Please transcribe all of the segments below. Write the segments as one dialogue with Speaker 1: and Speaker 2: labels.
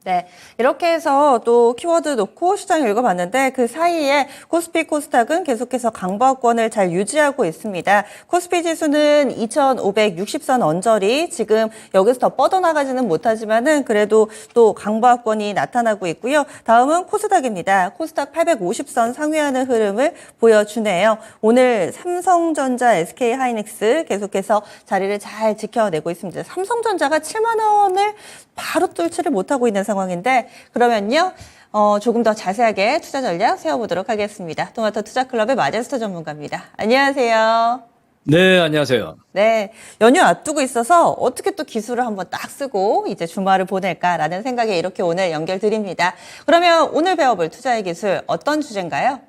Speaker 1: 네. 이렇게 해서 또 키워드 놓고 시장 읽어봤는데 그 사이에 코스피 코스닥은 계속해서 강보합권을 잘 유지하고 있습니다. 코스피 지수는 2,560선 언저리 지금 여기서 더 뻗어나가지는 못하지만은 그래도 또 강보합권이 나타나고 있고요. 다음은 코스닥입니다. 코스닥 850선 상회하는 흐름을 보여주네요. 오늘 삼성전자, SK하이닉스 계속해서 자리를 잘 지켜내고 있습니다. 삼성전자가 7만 원을 바로 뚫지를 못하고 있는 상황인데 그러면요. 조금 더 자세하게 투자 전략 세워보도록 하겠습니다. 토마토 투자클럽의 마제스터 전문가입니다. 안녕하세요.
Speaker 2: 네, 안녕하세요.
Speaker 1: 네, 연휴 앞두고 있어서 어떻게 또 기술을 한번 딱 쓰고 이제 주말을 보낼까라는 생각에 이렇게 오늘 연결드립니다. 그러면 오늘 배워볼 투자의 기술 어떤 주제인가요?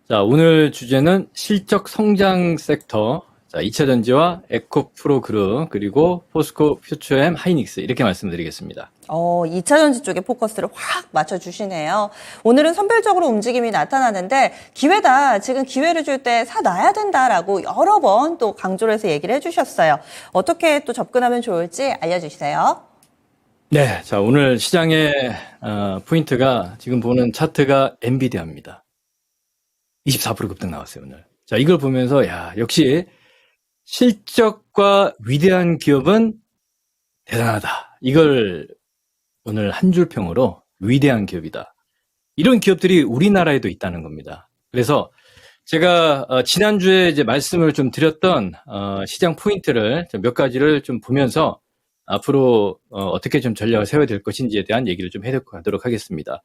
Speaker 2: 자, 오늘 주제는 실적 성장 섹터, 자, 2차전지와 에코프로그룹, 그리고 포스코 퓨처엠 하이닉스 이렇게 말씀드리겠습니다.
Speaker 1: 2차전지 쪽에 포커스를 확 맞춰주시네요. 오늘은 선별적으로 움직임이 나타나는데 기회다. 지금 기회를 줄 때 사놔야 된다라고 여러 번 또 강조를 해서 얘기를 해주셨어요. 어떻게 또 접근하면 좋을지 알려주세요.
Speaker 2: 네, 자, 오늘 시장의 포인트가 지금 보는 차트가 엔비디아입니다. 24% 급등 나왔어요, 오늘. 자, 이걸 보면서 역시 실적과 위대한 기업은 대단하다. 이걸 오늘 한 줄 평으로 위대한 기업이다. 이런 기업들이 우리나라에도 있다는 겁니다. 그래서 제가 지난주에 이제 말씀을 좀 드렸던 시장 포인트를 몇 가지를 좀 보면서 앞으로 어떻게 좀 전략을 세워야 될 것인지에 대한 얘기를 좀 해보도록 하겠습니다.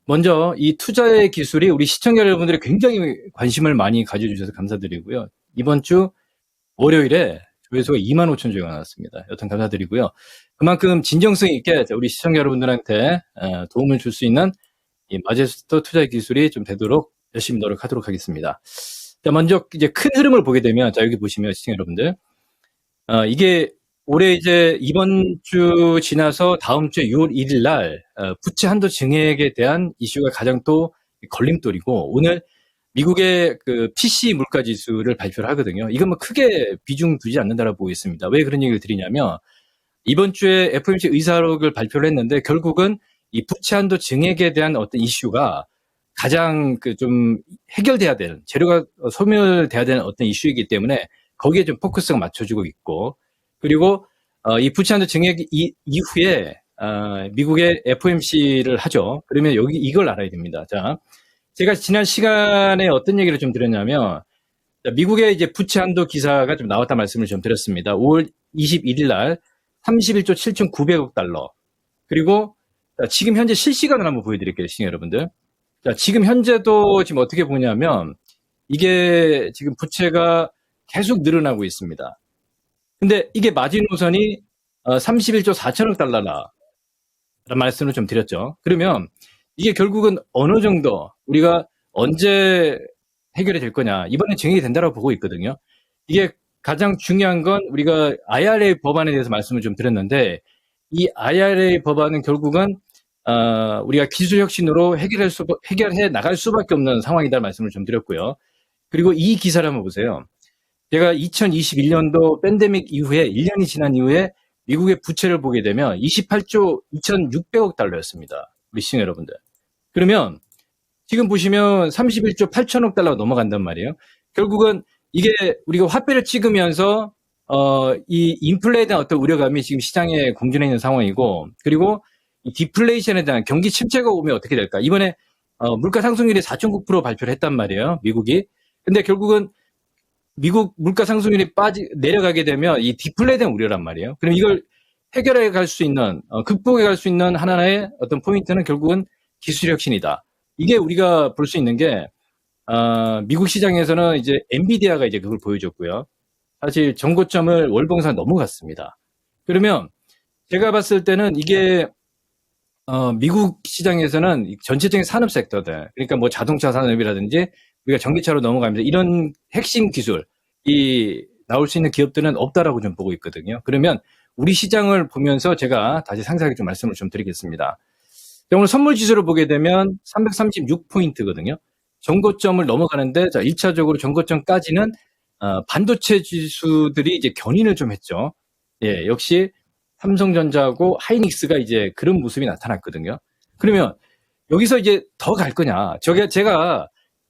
Speaker 2: 먼저 이 투자의 기술이 우리 시청자 여러분들이 굉장히 관심을 많이 가져주셔서 감사드리고요. 이번 주 월요일에 조회수가 25,000조가 나왔습니다. 여튼 감사드리고요. 그만큼 진정성 있게 우리 시청자 여러분들한테 도움을 줄 수 있는 이 마제스터 투자의 기술이 좀 되도록 열심히 노력하도록 하겠습니다. 자, 먼저 이제 큰 흐름을 보게 되면, 자, 여기 보시면 시청자 여러분들, 이게 올해 이제 이번 주 지나서 다음 주 6월 1일 날 부채 한도 증액에 대한 이슈가 가장 또 걸림돌이고, 오늘 미국의 그 PC 물가 지수를 발표를 하거든요. 이건 뭐 크게 비중 두지 않는다라고 보고 있습니다. 왜 그런 얘기를 드리냐면 이번 주에 FOMC 의사록을 발표를 했는데 결국은 이 부채 한도 증액에 대한 어떤 이슈가 가장 그 좀 해결돼야 되는, 재료가 소멸돼야 되는 어떤 이슈이기 때문에 거기에 좀 포커스가 맞춰지고 있고, 그리고 이 부채 한도 증액 이후에 미국의 FOMC를 하죠. 그러면 여기 이걸 알아야 됩니다. 자, 제가 지난 시간에 어떤 얘기를 좀 드렸냐면, 미국의 이제 부채 한도 기사가 좀 나왔다 말씀을 좀 드렸습니다. 5월 21일 날 31조 7,900억 달러. 그리고 지금 현재 실시간을 한번 보여드릴게요, 시청자 여러분들. 자, 지금 현재도 지금 어떻게 보냐면, 이게 지금 부채가 계속 늘어나고 있습니다. 근데 이게 마지노선이 31조 4천억 달러라는 말씀을 좀 드렸죠. 그러면 이게 결국은 어느 정도 우리가 언제 해결이 될 거냐, 이번에 증액이 된다고 보고 있거든요. 이게 가장 중요한 건 우리가 IRA 법안에 대해서 말씀을 좀 드렸는데, 이 IRA 법안은 결국은 우리가 기술 혁신으로 해결해 나갈 수밖에 없는 상황이다 말씀을 좀 드렸고요. 그리고 이 기사를 한번 보세요. 제가 2021년도 팬데믹 이후에 1년이 지난 이후에 미국의 부채를 보게 되면 28조 2,600억 달러였습니다. 우리 시청자 여러분들. 그러면 지금 보시면 31조 8천억 달러가 넘어간단 말이에요. 결국은 이게 우리가 화폐를 찍으면서 이 인플레에 대한 어떤 우려감이 지금 시장에 공존해 있는 상황이고, 그리고 이 디플레이션에 대한 경기 침체가 오면 어떻게 될까? 이번에 물가 상승률이 4.9% 발표를 했단 말이에요, 미국이. 근데 결국은 미국 물가 상승률이 내려가게 되면 이 디플레에 대한 우려란 말이에요. 그럼 이걸 해결해 갈 수 있는, 극복해 갈 수 있는 하나의 어떤 포인트는 결국은 기술 혁신이다. 이게 우리가 볼 수 있는 게, 미국 시장에서는 이제 엔비디아가 이제 그걸 보여줬고요. 사실 정고점을 월봉상 넘어갔습니다. 그러면 제가 봤을 때는 이게, 미국 시장에서는 전체적인 산업 섹터들, 그러니까 뭐 자동차 산업이라든지 우리가 전기차로 넘어가면서 이런 핵심 기술이 나올 수 있는 기업들은 없다라고 좀 보고 있거든요. 그러면 우리 시장을 보면서 제가 다시 상세하게 좀 말씀을 좀 드리겠습니다. 오늘 선물 지수를 보게 되면 336포인트거든요. 정고점을 넘어가는데, 자, 1차적으로 정고점까지는 반도체 지수들이 이제 견인을 좀 했죠. 예, 역시 삼성전자하고 하이닉스가 이제 그런 모습이 나타났거든요. 그러면 여기서 이제 더 갈 거냐? 제가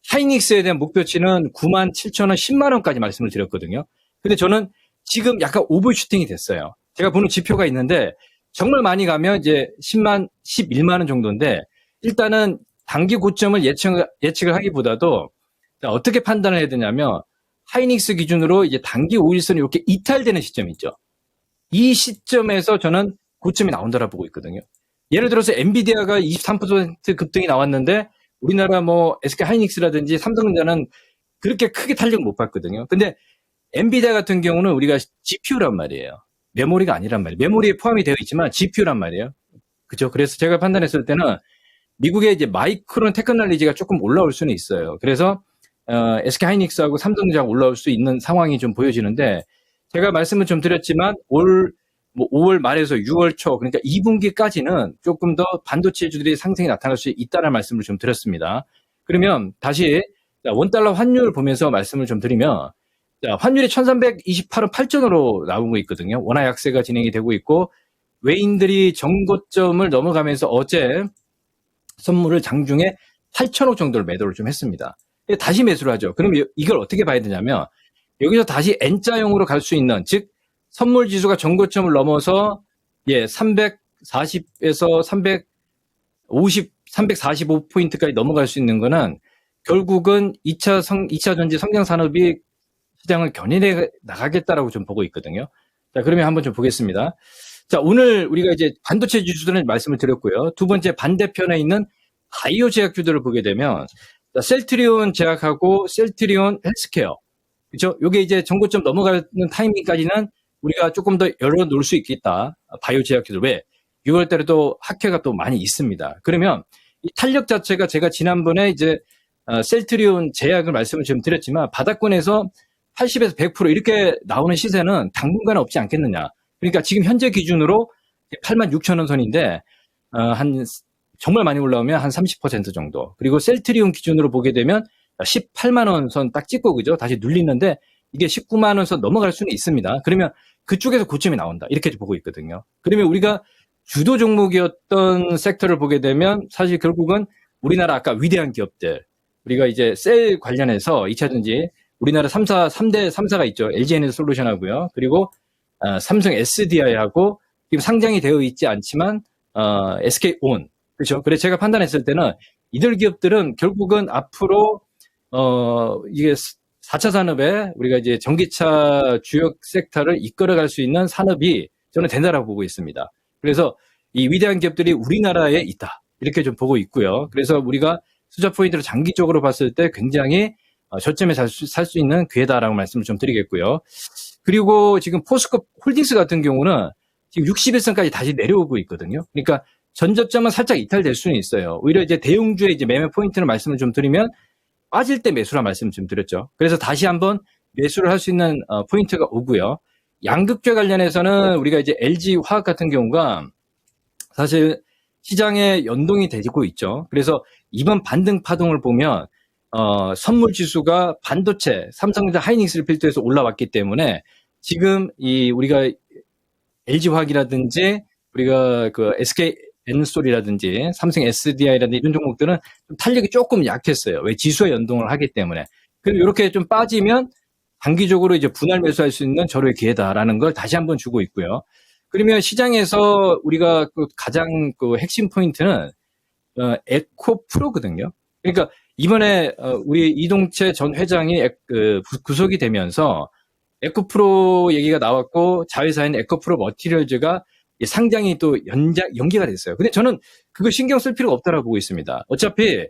Speaker 2: 하이닉스에 대한 목표치는 97,000원, 10만 원까지 말씀을 드렸거든요. 근데 저는 지금 약간 오버슈팅이 됐어요. 제가 보는 지표가 있는데 정말 많이 가면 이제 11만 원 정도인데 일단은 단기 고점을 예측을 하기보다도 어떻게 판단을 해야 되냐면 하이닉스 기준으로 이제 단기 5일선이 이렇게 이탈되는 시점이 있죠. 이 시점에서 저는 고점이 나온다라 보고 있거든요. 예를 들어서 엔비디아가 23% 급등이 나왔는데 우리나라 뭐 SK 하이닉스라든지 삼성전자는 그렇게 크게 탄력 못 봤거든요. 근데 엔비디아 같은 경우는 우리가 GPU란 말이에요. 메모리가 아니란 말이에요. 메모리에 포함이 되어 있지만 GPU란 말이에요. 그죠? 그래서 제가 판단했을 때는 미국의 이제 마이크론 테크놀로지가 조금 올라올 수는 있어요. 그래서 SK 하이닉스하고 삼성전자가 올라올 수 있는 상황이 좀 보여지는데 제가 말씀을 좀 드렸지만 올 5월 말에서 6월 초 그러니까 2분기까지는 조금 더 반도체주들이 상승이 나타날 수 있다는 말씀을 좀 드렸습니다. 그러면 다시 원달러 환율 보면서 말씀을 좀 드리면 환율이 1328원 8전으로 나오고 있거든요. 원화 약세가 진행이 되고 있고 외인들이 정고점을 넘어가면서 어제 선물을 장중에 8천억 정도를 매도를 좀 했습니다. 다시 매수를 하죠. 그럼 이걸 어떻게 봐야 되냐면 여기서 다시 N자형으로 갈 수 있는 즉 선물 지수가 정고점을 넘어서 340에서 350, 345포인트까지 넘어갈 수 있는 거는 결국은 2차 전지 성장 산업이 시장을 견인해 나가겠다라고 좀 보고 있거든요. 자, 그러면 한번 좀 보겠습니다. 자, 오늘 우리가 이제 반도체 지수들은 말씀을 드렸고요. 두 번째 반대편에 있는 바이오 제약주들을 보게 되면 셀트리온 제약하고 셀트리온 헬스케어. 그렇죠? 요게 이제 정고점 넘어가는 타이밍까지는 우리가 조금 더 열어놓을 수 있겠다. 바이오 제약주들. 왜? 6월 달에도 학회가 또 많이 있습니다. 그러면 이 탄력 자체가 제가 지난번에 이제 셀트리온 제약을 말씀을 좀 드렸지만 바닥권에서 80에서 100% 이렇게 나오는 시세는 당분간은 없지 않겠느냐. 그러니까 지금 현재 기준으로 86,000원 선인데 정말 많이 올라오면 한 30% 정도. 그리고 셀트리온 기준으로 보게 되면 18만 원 선 딱 찍고 그죠? 다시 눌리는데 이게 19만 원 선 넘어갈 수는 있습니다. 그러면 그쪽에서 고점이 나온다. 이렇게 보고 있거든요. 그러면 우리가 주도 종목이었던 섹터를 보게 되면 사실 결국은 우리나라 아까 위대한 기업들 우리가 이제 셀 관련해서 2차전지 우리나라 3대 3사가 있죠. LG에너지솔루션하고요. 그리고 삼성 SDI하고 지금 상장이 되어 있지 않지만 SK온 그렇죠. 그래서 제가 판단했을 때는 이들 기업들은 결국은 앞으로 이게 4차 산업에 우리가 이제 전기차 주요 섹터를 이끌어갈 수 있는 산업이 저는 된다라고 보고 있습니다. 그래서 이 위대한 기업들이 우리나라에 있다. 이렇게 좀 보고 있고요. 그래서 우리가 투자 포인트를 장기적으로 봤을 때 굉장히 저점에 살 수 있는 기회다라고 말씀을 좀 드리겠고요. 그리고 지금 포스코 홀딩스 같은 경우는 지금 61선까지 다시 내려오고 있거든요. 그러니까 전저점은 살짝 이탈될 수는 있어요. 오히려 이제 대형주의 이제 매매 포인트를 말씀을 좀 드리면 빠질 때 매수라 말씀을 좀 드렸죠. 그래서 다시 한번 매수를 할 수 있는 포인트가 오고요. 양극재 관련해서는 우리가 이제 LG 화학 같은 경우가 사실 시장에 연동이 되고 있죠. 그래서 이번 반등 파동을 보면 선물 지수가 반도체, 삼성전자, 하이닉스를 필두해서 올라왔기 때문에 지금 우리가 LG 화학이라든지 우리가 그 SK 엔솔이라든지 삼성 SDI라든지 이런 종목들은 좀 탄력이 조금 약했어요. 왜? 지수에 연동을 하기 때문에. 그럼 이렇게 좀 빠지면 단기적으로 이제 분할 매수할 수 있는 절호의 기회다라는 걸 다시 한번 주고 있고요. 그러면 시장에서 우리가 그 가장 그 핵심 포인트는 에코프로거든요. 그러니까 이번에 우리 이동채 전 회장이 구속이 되면서 에코프로 얘기가 나왔고 자회사인 에코프로 머티리얼즈가 상장이 또 연기가 됐어요. 근데 저는 그거 신경 쓸 필요가 없다라고 보고 있습니다. 어차피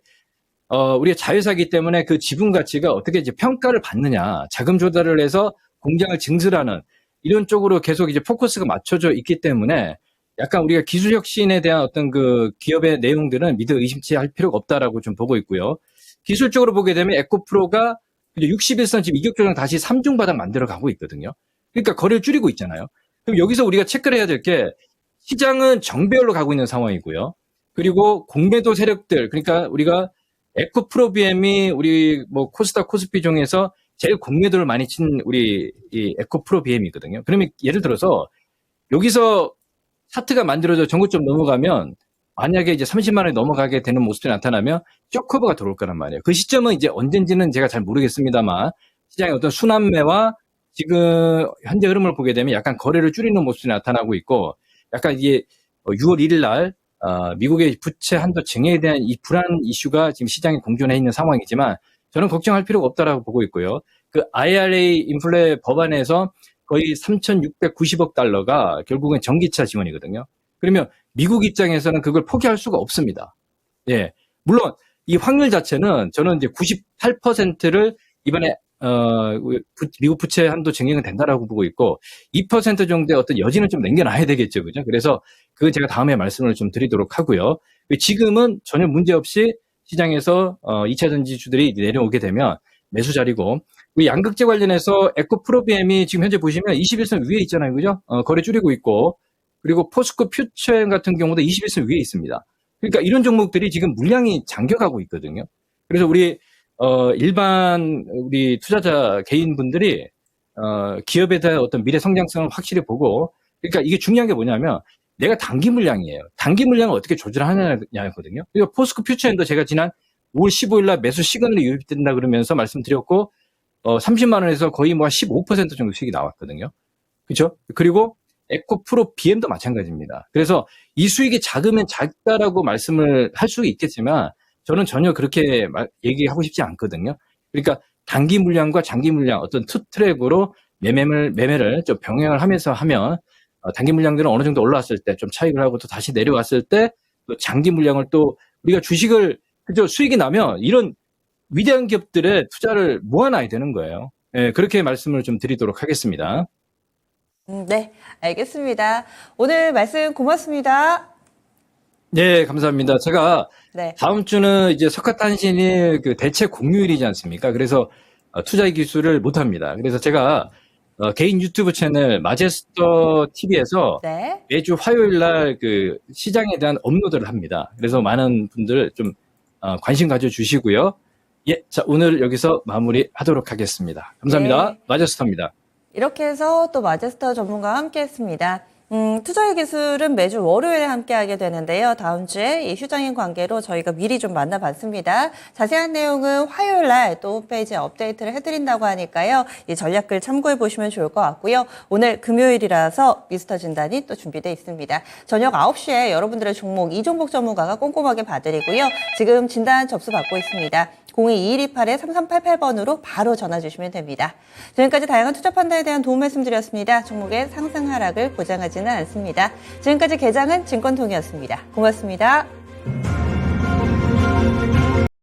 Speaker 2: 우리가 자회사이기 때문에 그 지분 가치가 어떻게 이제 평가를 받느냐, 자금 조달을 해서 공장을 증설하는 이런 쪽으로 계속 이제 포커스가 맞춰져 있기 때문에 약간 우리가 기술 혁신에 대한 어떤 그 기업의 내용들은 믿어 의심치 할 필요가 없다라고 좀 보고 있고요. 기술적으로 보게 되면 에코프로가 61선 지금 이격 조정 다시 3중 바닥 만들어 가고 있거든요. 그러니까 거래를 줄이고 있잖아요. 그럼 여기서 우리가 체크를 해야 될 게 시장은 정배열로 가고 있는 상황이고요. 그리고 공매도 세력들, 그러니까 우리가 에코프로 BM이 우리 뭐 코스닥 코스피 중에서 제일 공매도를 많이 친 우리 이 에코프로 BM이거든요. 그러면 예를 들어서 여기서 차트가 만들어져 전고점 넘어가면 만약에 이제 30만 원이 넘어가게 되는 모습이 나타나면 쇼커버가 들어올 거란 말이에요. 그 시점은 이제 언젠지는 제가 잘 모르겠습니다만 시장의 어떤 순환매와 지금 현재 흐름을 보게 되면 약간 거래를 줄이는 모습이 나타나고 있고 약간 이게 6월 1일 날 미국의 부채 한도 증액에 대한 이 불안 이슈가 지금 시장에 공존해 있는 상황이지만 저는 걱정할 필요가 없다라고 보고 있고요. 그 IRA 인플레 법안에서 거의 3,690억 달러가 결국은 전기차 지원이거든요. 그러면 미국 입장에서는 그걸 포기할 수가 없습니다. 예. 물론 이 확률 자체는 저는 이제 98%를 이번에 미국 부채 한도 증액은 된다라고 보고 있고 2% 정도의 어떤 여지는 좀 남겨놔야 되겠죠. 그죠? 그래서 그건 제가 다음에 말씀을 좀 드리도록 하고요. 지금은 전혀 문제 없이 시장에서 2차 전지주들이 내려오게 되면 매수 자리고 우리 양극재 관련해서 에코프로비엠이 지금 현재 보시면 21선 위에 있잖아요. 그죠? 거래 줄이고 있고 그리고 포스코 퓨처엠 같은 경우도 21선 위에 있습니다. 그러니까 이런 종목들이 지금 물량이 잠겨가고 있거든요. 그래서 우리 일반 우리 투자자 개인분들이 기업에 대한 어떤 미래 성장성을 확실히 보고 그러니까 이게 중요한 게 뭐냐면 내가 단기 물량이에요. 단기 물량을 어떻게 조절하느냐거든요. 그리고 포스코 퓨처엠도 제가 지난 5월 15일 날 매수 시그널이 유입된다 그러면서 말씀드렸고 30만 원에서 거의 뭐 15% 정도 수익이 나왔거든요. 그렇죠? 그리고 에코프로 BM도 마찬가지입니다. 그래서 이 수익이 작으면 작다라고 말씀을 할 수 있겠지만 저는 전혀 그렇게 얘기하고 싶지 않거든요. 그러니까 단기 물량과 장기 물량 어떤 투 트랙으로 매매를 좀 병행을 하면서 하면 단기 물량들은 어느 정도 올라왔을 때 좀 차익을 하고 또 다시 내려왔을 때 또 장기 물량을 또 우리가 주식을 그죠 수익이 나면 이런 위대한 기업들의 투자를 모아놔야 되는 거예요. 예, 그렇게 말씀을 좀 드리도록 하겠습니다.
Speaker 1: 네, 알겠습니다. 오늘 말씀 고맙습니다.
Speaker 2: 네, 감사합니다. 제가
Speaker 1: 네.
Speaker 2: 다음 주는 이제 석가탄신일 그 대체 공휴일이지 않습니까? 그래서 투자 기술을 못 합니다. 그래서 제가 개인 유튜브 채널 마제스터 TV에서
Speaker 1: 네.
Speaker 2: 매주 화요일 날 그 시장에 대한 업로드를 합니다. 그래서 많은 분들 좀 관심 가져주시고요. 예, 자 오늘 여기서 마무리하도록 하겠습니다. 감사합니다.
Speaker 1: 네.
Speaker 2: 마제스터입니다.
Speaker 1: 이렇게 해서 또 마제스터 전문가와 함께 했습니다. 투자의 기술은 매주 월요일에 함께하게 되는데요. 다음 주에 이 휴장인 관계로 저희가 미리 좀 만나봤습니다. 자세한 내용은 화요일 날 또 홈페이지에 업데이트를 해드린다고 하니까요. 이 전략글 참고해 보시면 좋을 것 같고요. 오늘 금요일이라서 미스터 진단이 또 준비되어 있습니다. 저녁 9시에 여러분들의 종목 이종복 전문가가 꼼꼼하게 봐드리고요. 지금 진단 접수 받고 있습니다. 02-2128-3388번으로 바로 전화 주시면 됩니다. 지금까지 다양한 투자 판단에 대한 도움 말씀드렸습니다. 종목의 상승 하락을 보장하지는 않습니다. 지금까지 계장은 증권통이었습니다. 고맙습니다.